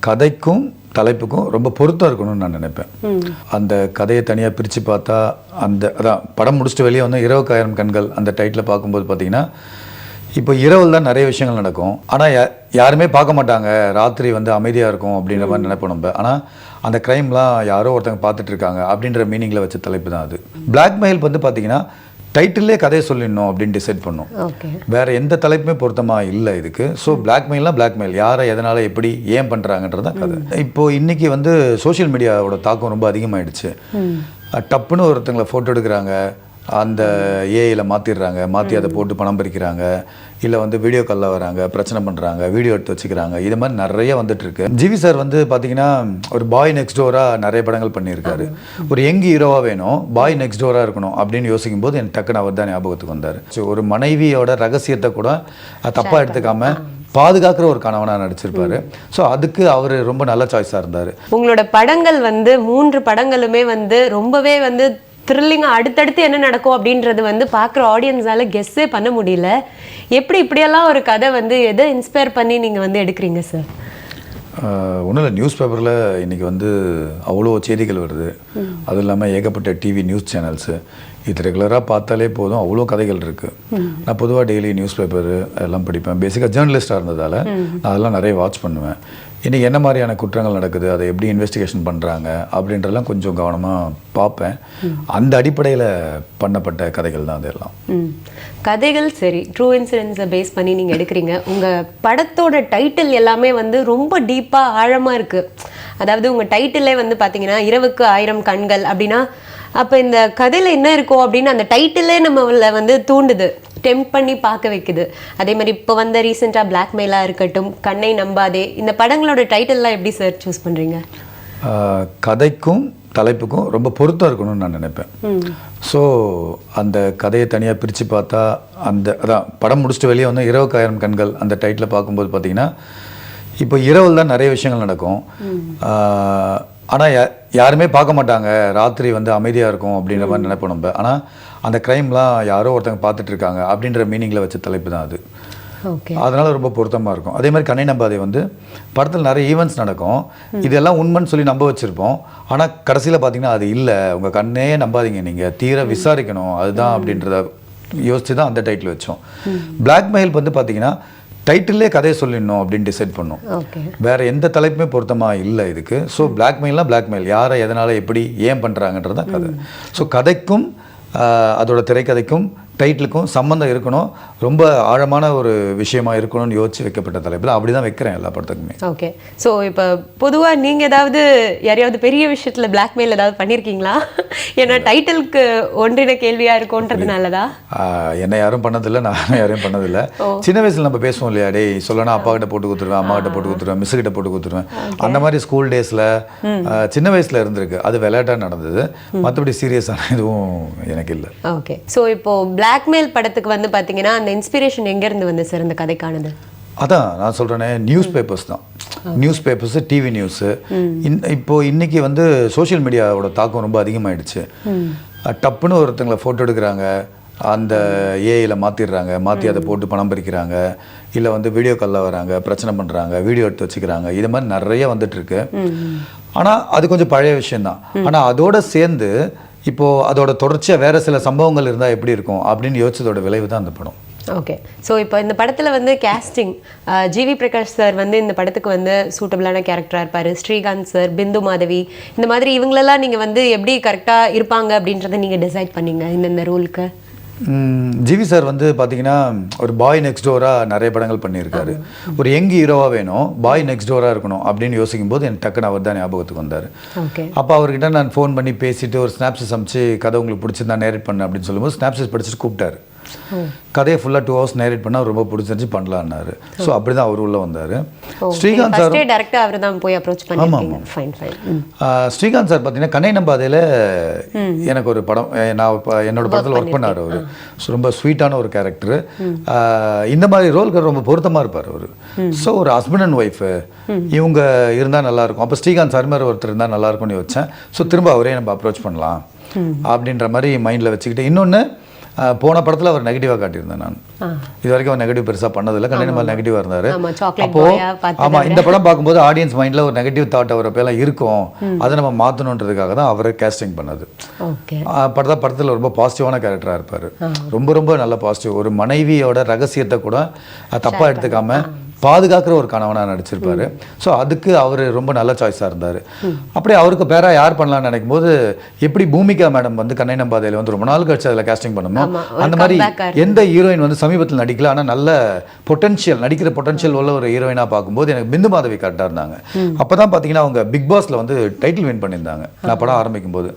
கதைக்கும் தலைப்புக்கும் ரொம்ப பொருத்தம் இருக்கணும்னு நான் நினைப்பேன். அந்த கதையை தனியாக பிரித்து பார்த்தா அதான் படம் முடிச்சுட்டு வெளியே வந்து 20,000 கண்கள் அந்த டைட்டில் பார்க்கும்போது பார்த்தீங்கன்னா இப்போ இரவில் தான் நிறைய விஷயங்கள் நடக்கும். ஆனால் யாருமே பார்க்க மாட்டாங்க, ராத்திரி வந்து அமைதியாக இருக்கும் அப்படின்ற மாதிரி நினைப்போம் நம்ம. ஆனால் அந்த க்ரைம்லாம் யாரோ ஒருத்தங்க பார்த்துட்டு இருக்காங்க அப்படின்ற மீனிங்கில் வச்ச தலைப்பு தான் அது. பிளாக்மெயில் வந்து பார்த்தீங்கன்னா டைட்டிலே கதையை சொல்லிடணும் அப்படின்னு டிசைட் பண்ணோம். வேற எந்த தலைப்புமே பொருத்தமாக இல்லை இதுக்கு. ஸோ பிளாக்மெயில்னால் பிளாக்மெயில், யாரை எதனால் எப்படி ஏன் பண்ணுறாங்கன்றது தான் கதை. இப்போது இன்றைக்கி வந்து சோஷியல் மீடியாவோட தாக்கம் ரொம்ப அதிகமாகிடுச்சு. டப்புன்னு ஒருத்தங்களை ஃபோட்டோ எடுக்கிறாங்க, அந்த ஏஐயில் மாற்றிடுறாங்க, மாற்றி அதை போட்டு பணம் பறிக்கிறாங்க, இல்லை வந்து வீடியோ காலில் வராங்க, பிரச்சனை பண்ணுறாங்க, வீடியோ எடுத்து வச்சுக்கிறாங்க. இது மாதிரி நிறைய வந்துட்டுருக்கு. ஜிவி சார் வந்து பார்த்தீங்கன்னா ஒரு பாய் நெக்ஸ்ட் டோராக நிறைய படங்கள் பண்ணியிருக்காரு. ஒரு யங் ஹீரோவாக வேணும், பாய் நெக்ஸ்ட் டோராக இருக்கணும் அப்படின்னு யோசிக்கும் போது எனக்கு டக்குன்னு அவர் தான் ஞாபகத்துக்கு வந்தார். ஸோ ஒரு மனைவியோட ரகசியத்தை கூட தப்பாக எடுத்துக்காம பாதுகாக்கிற ஒரு கணவனாக நடிச்சிருப்பாரு. ஸோ அதுக்கு அவர் ரொம்ப நல்ல சாய்ஸாக இருந்தார். உங்களோட படங்கள் வந்து 3 படங்களுமே வந்து ரொம்பவே வந்து த்ரில்லிங்காக அடுத்தடுத்து என்ன நடக்கும் அப்படின்றது வந்து பார்க்குற ஆடியன்ஸால் கெஸ்ஸே பண்ண முடியல. எப்படி இப்படியெல்லாம் ஒரு கதை வந்து எதை இன்ஸ்பயர் பண்ணி நீங்கள் வந்து எடுக்கிறீங்க சார்? ஒன்றும் இல்லை, நியூஸ் பேப்பரில் இன்றைக்கி வந்து அவ்வளோ செய்திகள் வருது. அதுவும் இல்லாமல் ஏகப்பட்ட டிவி நியூஸ் சேனல்ஸு, இது ரெகுலராக பார்த்தாலே போதும், அவ்வளோ கதைகள் இருக்குது. நான் பொதுவாக டெய்லி நியூஸ் பேப்பரு எல்லாம் படிப்பேன். பேசிக்காக ஜேர்னலிஸ்ட்டாக இருந்ததால் நான் அதெல்லாம் நிறைய வாட்ச் பண்ணுவேன். இன்றைக்கி என்ன மாதிரியான குற்றங்கள் நடக்குது, அதை எப்படி இன்வெஸ்டிகேஷன் பண்ணுறாங்க அப்படின்றலாம் கொஞ்சம் கவனமாக பார்ப்பேன். அந்த அடிப்படையில் பண்ணப்பட்ட கதைகள் தான் அதெல்லாம். கதைகள் சரி, ட்ரூ இன்சிடென்ட்ஸை பேஸ் பண்ணி நீங்கள் எடுக்கிறீங்க. உங்கள் படத்தோட டைட்டில் எல்லாமே வந்து ரொம்ப டீப்பாக ஆழமாக இருக்குது. அதாவது உங்கள் டைட்டிலே வந்து பார்த்தீங்கன்னா 20,000 கண்கள் அப்படின்னா அப்போ இந்த கதையில் என்ன இருக்கும் அப்படின்னு அந்த டைட்டிலே நம்மள வந்து தூண்டுது, டெம்ப் பண்ணி பார்க்க வைக்குது. அதே மாதிரி இப்போ வந்த ரீசெண்டாக பிளாக்மெயிலாக இருக்கட்டும், கண்ணை நம்பாதே, இந்த படங்களோட டைட்டில்லாம் எப்படி சார் சூஸ் பண்ணுறீங்க? கதைக்கும் தலைப்புக்கும் ரொம்ப பொருத்தம் இருக்கணும்னு நான் நினைப்பேன். ஸோ அந்த கதையை தனியாக பிரித்து பார்த்தா அதான் படம் முடிச்சுட்டு வெளியே வந்து 20,000 கண்கள் அந்த டைட்டில் பார்க்கும்போது பார்த்தீங்கன்னா இப்போ இரவில் தான் நிறைய விஷயங்கள் நடக்கும். ஆனால் யாருமே பார்க்க மாட்டாங்க, ராத்திரி வந்து அமைதியாக இருக்கும் அப்படின்ற மாதிரி நினைப்போம் நம்ம. ஆனால் அந்த க்ரைம்லாம் யாரோ ஒருத்தங்க பார்த்துட்டு இருக்காங்க அப்படின்ற மீனிங்கில் வச்ச தலைப்பு தான் அது. அதனால ரொம்ப பொருத்தமாக இருக்கும். அதே மாதிரி கண்ணை நம்பாதே வந்து படத்தில் நிறைய ஈவெண்ட்ஸ் நடக்கும், இதெல்லாம் உண்மைன்னு சொல்லி நம்ப வச்சுருப்போம். ஆனால் கடைசியில் பார்த்தீங்கன்னா அது இல்லை, உங்கள் கண்ணே நம்பாதீங்க, நீங்கள் தீர விசாரிக்கணும் அதுதான் அப்படின்றத யோசித்து தான் அந்த டைட்டில் வச்சோம். பிளாக்மெயில் வந்து பார்த்தீங்கன்னா டைட்டிலே கதையை சொல்லிடணும் அப்படின்னு டிசைட் பண்ணோம். வேற எந்த தலைப்புமே பொருத்தமாக இல்லை இதுக்கு. ஸோ பிளாக்மெயில்னால் பிளாக்மெயில், யாரை எதனால் எப்படி ஏன் பண்ணுறாங்கன்றது தான் கதை. ஸோ கதைக்கும் அதோட திரைக்கதைக்கும் டைட்டிலுக்கும் சம்மந்தம் இருக்கணும், ரொம்ப ஆழமான ஒரு விஷயமா இருக்கணும்னு யோசிச்சு வைக்கப்பட்ட தலைப்பில் அப்படி தான் வைக்கிறேன் எல்லா படத்துக்குமே. ஓகே. ஸோ இப்போ பொதுவாக நீங்கள் ஏதாவது யாரையாவது பெரிய விஷயத்தில் பிளாக்மெயில் ஏதாவது பண்ணியிருக்கீங்களா? ஏன்னா டைட்டிலுக்கு ஒன்றின கேள்வியாக இருக்கும்ன்றதுனாலதா? என்னை யாரும் பண்ணதில்லை, நான் யாரையும் பண்ணதில்லை. சின்ன வயசில் நம்ம பேசுவோம் இல்லையா, டே சொல்லனா அப்பா கிட்ட போட்டு கொடுத்துருவேன், அம்மா கிட்ட போட்டு கொடுத்துருவேன், மிஸ் கிட்ட போட்டு கொடுத்துருவேன், அந்த மாதிரி ஸ்கூல் டேஸில் சின்ன வயசில் இருந்திருக்கு. அது விளையாட்டாக நடந்தது, மற்றபடி சீரியஸான எதுவும் எனக்கு இல்லை. ஓகே. ஸோ இப்போ பிளாக்மெயில் படத்துக்கு வந்து பார்த்தீங்கன்னா அந்த இன்ஸ்பிரேஷன் எங்கேருந்து வந்து சார் இந்த கதைக்கானது? அதான் நான் சொல்கிறேனே, நியூஸ் பேப்பர்ஸ் தான். News papers, TV news. இப்போது இன்றைக்கி வந்து சோஷியல் மீடியாவோட தாக்கம் ரொம்ப அதிகமாகிடுச்சு. டப்புன்னு ஒருத்தங்களை ஃபோட்டோ எடுக்கிறாங்க, அந்த ஏஐயில் மாற்றிடுறாங்க, மாற்றி அதை போட்டு பணம் பறிக்கிறாங்க, இல்லை வந்து வீடியோ காலில் வராங்க, பிரச்சனை பண்ணுறாங்க, வீடியோ எடுத்து வச்சுக்கிறாங்க. இது மாதிரி நிறைய வந்துட்டுருக்கு. ஆனால் அது கொஞ்சம் பழைய விஷயந்தான். ஆனால் அதோடு சேர்ந்து இப்போது அதோட தொடர்ச்சியாக வேறு சில சம்பவங்கள் இருந்தால் எப்படி இருக்கும் அப்படின்னு யோசிச்சதோட விளைவு தான் அந்த படம். ஓகே. ஸோ இப்போ இந்த படத்தில் வந்து கேஸ்டிங், ஜிவி பிரகாஷ் சார் வந்து இந்த படத்துக்கு வந்து சூட்டபிளான கேரக்டராக இருப்பார். ஸ்ரீகாந்த் சார், பிந்து மாதவி, இந்த மாதிரி இவங்களெல்லாம் நீங்கள் வந்து எப்படி கரெக்டாக இருப்பாங்க அப்படின்றத நீங்கள் டிசைட் பண்ணீங்க இந்த ரோலுக்கு? ஜிவி சார் வந்து பார்த்தீங்கன்னா ஒரு பாய் நெக்ஸ்ட் டோராக நிறைய படங்கள் பண்ணியிருக்காரு. ஒரு யங் ஹீரோவாக வேணும், பாய் நெக்ஸ்ட் டோராக இருக்கணும் அப்படின்னு யோசிக்கும் போது எனக்கு டக்குன்னு அவர் தான் ஞாபகத்துக்கு வந்தார். அப்போ அவர்கிட்ட நான் ஃபோன் பண்ணி பேசிட்டு ஒரு ஸ்னாப்ஸஸ் அமிச்சு கதை உங்களுக்கு பிடிச்சிருந்தா நேரேட் பண்ண அப்படின்னு சொல்லும்போது ஸ்னாப்ஸஸ் படிச்சுட்டு கூப்பிட்டாரு. கதையை ஃபுல்லாக 2 hours நேரேட் பண்ணால் ரொம்ப பிடிச்சிருந்துச்சு, பண்ணலான்னாரு. ஸோ அப்படி தான் அவர் உள்ள வந்தார். ஸ்ரீகாந்த் சார் டேரக்டாக அவர் தான் போய் அப்ரோச் பண்ணிருக்கீங்க. Fine fine. ஸ்ரீகாந்த் சார் பார்த்தீங்கன்னா கண்ணை நம்பாதையில் எனக்கு ஒரு படம், நான் என்னோட படத்தில் ஒர்க் பண்ணார் அவர். ரொம்ப ஸ்வீட்டான ஒரு கேரக்டர். இந்த மாதிரி ரோலுக்கு ரொம்ப பொருத்தமாக இருப்பார் அவர். ஸோ ஒரு ஹஸ்பண்ட் அண்ட் ஒய்ஃபு இவங்க இருந்தால் நல்லாயிருக்கும். அப்போ ஸ்ரீகாந்த் சார் மாதிரி ஒருத்தர் இருந்தால் நல்லாயிருக்கும்னு யோசித்தேன். ஸோ திரும்ப அவரே நம்ம அப்ரோச் பண்ணலாம் அப்படின்ற மாதிரி மைண்டில் வச்சுக்கிட்டு, இன்னொன்று போன படத்தில் அவர் நெகட்டிவாக காட்டியிருந்தேன் நான். இது வரைக்கும் அவர் நெகட்டிவ் பெருசாக பண்ணதில்லை, கண்டிப்பாக நெகட்டிவாக இருந்தார். ஆமாம், இந்த படம் பார்க்கும்போது ஆடியன்ஸ் மைண்டில் ஒரு நெகட்டிவ் தாட் அவர் பேலாம் இருக்கும், அதை நம்ம மாற்றணுன்றதுக்காக தான் அவரை கேஸ்டிங் பண்ணது. படத்தில் ரொம்ப பாசிட்டிவான கேரக்டராக இருப்பார், ரொம்ப ரொம்ப நல்ல பாசிட்டிவ். ஒரு மனைவியோட ரகசியத்தை கூட தப்பாக எடுத்துக்காம பாதுகாக்கிற ஒரு கணவனாக நடிச்சிருப்பாரு. ஸோ அதுக்கு அவர் ரொம்ப நல்ல சாய்ஸாக இருந்தார். அப்படியே அவருக்கு பேரா யார் பண்ணலாம்னு நினைக்கும் போது எப்படி பூமிகா மேடம் வந்து கண்ணை நம்பாதையில் வந்து ரொம்ப நாள் கழிச்சு அதில் கேஸ்டிங் பண்ணணும், அந்த மாதிரி எந்த ஹீரோயின் வந்து சமீபத்தில் நடிக்கல ஆனால் நல்ல பொட்டன்ஷியல் நடிக்கிற பொட்டன்ஷியல் உள்ள ஒரு ஹீரோயினாக பார்க்கும்போது எனக்கு பிந்து மாதவி கரெக்டாக இருந்தாங்க. அப்போ தான் பார்த்தீங்கன்னா அவங்க பிக் பாஸில் வந்து டைட்டில் வின் பண்ணியிருந்தாங்க நான் படம் ஆரம்பிக்கும் போது.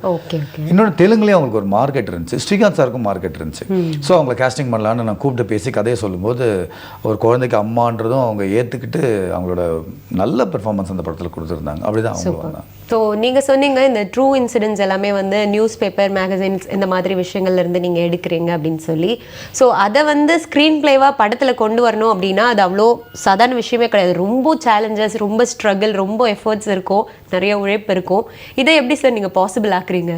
இன்னொன்று தெலுங்குலேயும் அவங்களுக்கு ஒரு மார்க்கெட் இருந்துச்சு, ஸ்ரீகாந்த் சாருக்கும் மார்க்கெட் இருந்துச்சு. ஸோ அவங்களை கேஸ்டிங் பண்ணலான்னு நான் கூப்பிட்டு பேசி கதையை சொல்லும்போது ஒரு குழந்தைக்கு அம்மான்றதும் அவங்க ஏற்றுக்கிட்டு அவங்களோட நல்ல பெர்ஃபார்மன்ஸ் அந்த படத்தில் கொடுத்துருந்தாங்க. அப்படிதான் அவங்க வந்தாங்க. ஸோ நீங்கள் சொன்னீங்க இந்த ட்ரூ இன்சிடென்ட்ஸ் எல்லாமே வந்து நியூஸ் பேப்பர் மேகசின்ஸ் இந்த மாதிரி விஷயங்கள்லேருந்து நீங்கள் எடுக்கிறீங்க அப்படின்னு சொல்லி. ஸோ அதை வந்து ஸ்க்ரீன் பிளேவாக படத்தில் கொண்டு வரணும் அப்படின்னா அது அவ்வளோ சாதாரண விஷயமே கிடையாது. ரொம்ப சேலஞ்சஸ், ரொம்ப ஸ்ட்ரகிள், ரொம்ப எஃபர்ட்ஸ் இருக்கும், நிறைய உழைப்பு இருக்கும். இதை எப்படி சார் நீங்கள் பாசிபிள் ஆக்குறீங்க?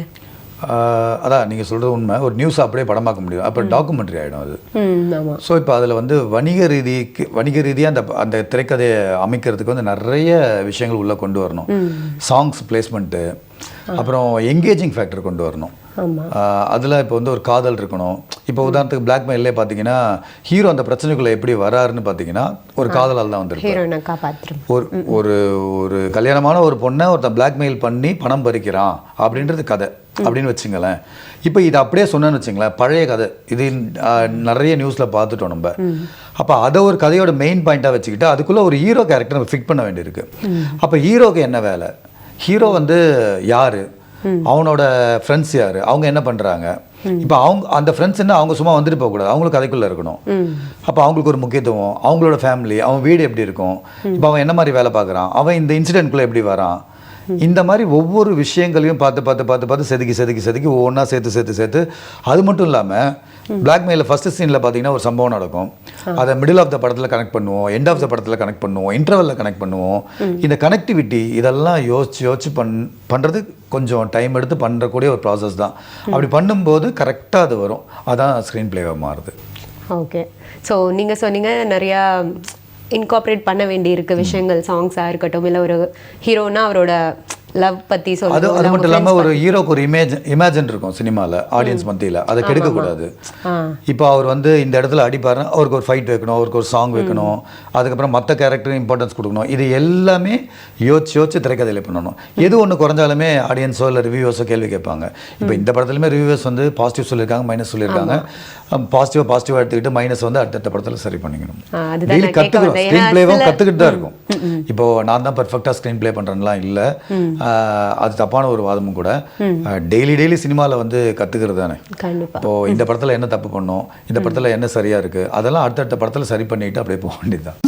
அதான் நீங்கள் சொல்கிறது உண்மை. ஒரு நியூஸ் அப்படியே படமாக்க முடியும், அப்போ டாக்குமெண்ட்ரி ஆகிடும் அது. ஸோ இப்போ அதில் வந்து வணிக ரீதியாக அந்த திரைக்கதையை அமைக்கிறதுக்கு வந்து நிறைய விஷயங்கள் உள்ளே கொண்டு வரணும். சாங்ஸ் பிளேஸ்மெண்ட்டு, அப்புறம் என்கேஜிங் ஃபேக்டர் கொண்டு வரணும். அதில் இப்போ வந்து ஒரு காதல் இருக்கணும். இப்போ உதாரணத்துக்கு பிளாக்மெயிலே பார்த்தீங்கன்னா ஹீரோ அந்த பிரச்சனைக்குள்ளே எப்படி வராருன்னு பார்த்தீங்கன்னா ஒரு காதலால் தான் வந்துருக்கு. ஒரு ஒரு கல்யாணமான ஒரு பொண்ணை ஒருத்தன் பிளாக்மெயில் பண்ணி பணம் பறிக்கிறான் அப்படின்றது கதை அப்படின்னு வச்சுங்களேன். இப்போ இது அப்படியே சொன்னேன்னு வச்சுங்களேன், பழைய கதை இது நிறைய நியூஸில் பார்த்துட்டோம் நம்ம. அப்போ அதை ஒரு கதையோட மெயின் பாயிண்ட்டாக வச்சுக்கிட்டு அதுக்குள்ளே ஒரு ஹீரோ கேரக்டர் நம்ம ஃபிக்ஸ் பண்ண வேண்டியிருக்கு. அப்போ ஹீரோக்கு என்ன வேலை, ஹீரோ வந்து யார், அவனோட ஃப்ரெண்ட்ஸ் யார், அவங்க என்ன பண்ணுறாங்க, இப்போ அவங்க அந்த ஃப்ரெண்ட்ஸ் என்ன அவங்க சும்மா வந்துட்டு போகக்கூடாது, அவங்களுக்கு கதைக்குள்ளே இருக்கணும். அப்போ அவங்களுக்கு ஒரு முக்கியத்துவம், அவங்களோட ஃபேமிலி, அவன் வீடு எப்படி இருக்கும், இப்போ அவன் என்ன மாதிரி வேலை பார்க்குறான், அவன் இந்த இன்சிடென்ட்குள்ளே எப்படி வரான், இந்த மாதிரி ஒவ்வொரு விஷயங்களையும் பார்த்து செதுக்கி ஒவ்வொன்றா சேர்த்து அது மட்டும் இல்லாமல் பிளாக்மெயிலில் ஃபஸ்ட்டு சீனில் பார்த்தீங்கன்னா ஒரு சம்பவம் நடக்கும், அதை மிடில் ஆஃப் த படத்தில் கனெக்ட் பண்ணுவோம், எண்ட் ஆஃப் த படத்தில் கனெக்ட் பண்ணுவோம், இன்டர்வலில் கனெக்ட் பண்ணுவோம். இந்த கனெக்டிவிட்டி இதெல்லாம் யோசிச்சு பண்ணுறது கொஞ்சம் டைம் எடுத்து பண்ணுறக்கூடிய ஒரு ப்ராசஸ் தான். அப்படி பண்ணும்போது கரெக்டாக அது வரும், அதான் ஸ்க்ரீன் பிளேவாக மாறுது. ஓகே, ஸோ நீங்கள் சொன்னீங்க நிறையா இன்கார்பரேட் பண்ண வேண்டியிருக்கு விஷயங்கள், சாங்ஸாக இருக்கட்டும், இல்லை ஒரு ஹீரோனா அவரோட லவ் பற்றி அது மட்டும் இல்லாமல் ஒரு ஹீரோக்கு ஒரு இமேஜின் இருக்கும் சினிமாவில் ஆடியன்ஸ் மத்தியில், அதை கெடுக்கக்கூடாது. இப்போ அவர் வந்து இந்த இடத்துல அடிப்பாருன்னா அவருக்கு ஒரு ஃபைட் வைக்கணும், அவருக்கு ஒரு சாங் வைக்கணும், அதுக்கப்புறம் மற்ற கேரக்டரும் இம்பார்ட்டன்ஸ் கொடுக்கணும். இது எல்லாமே யோசிச்சு திரைக்கதையில் பண்ணணும். எது ஒன்று குறைஞ்சாலுமே ஆடியன்ஸோ இல்லை ரிவ்யூவர்ஸோ கேள்வி கேட்பாங்க. இப்போ இந்த படத்துலையுமே ரிவ்யூவர்ஸ் வந்து பாசிட்டிவ் சொல்லியிருக்காங்க, மைனஸ் சொல்லியிருக்காங்க. பாசிட்டிவாக எடுத்துக்கிட்டு மைனஸ் வந்து அடுத்த படத்தில் சரி பண்ணிக்கணும். டெய்லி கற்றுக்கணும், ஸ்க்ரீன் பிளேவும் கற்றுக்கிட்டு தான் இருக்கும். இப்போ நான் தான் பர்ஃபெக்டாக ஸ்க்ரீன் பிளே பண்ணுறேன்லாம் இல்லை, அது தப்பான ஒரு வாதமும் கூட. டெய்லி சினிமாவில் வந்து கற்றுக்கிறது தானே. இப்போது இந்த படத்தில் என்ன தப்பு பண்ணோம், இந்த படத்தில் என்ன சரியாக இருக்குது, அதெல்லாம் அடுத்தடுத்த படத்தில் சரி பண்ணிட்டு அப்படியே போக வேண்டியது தான்.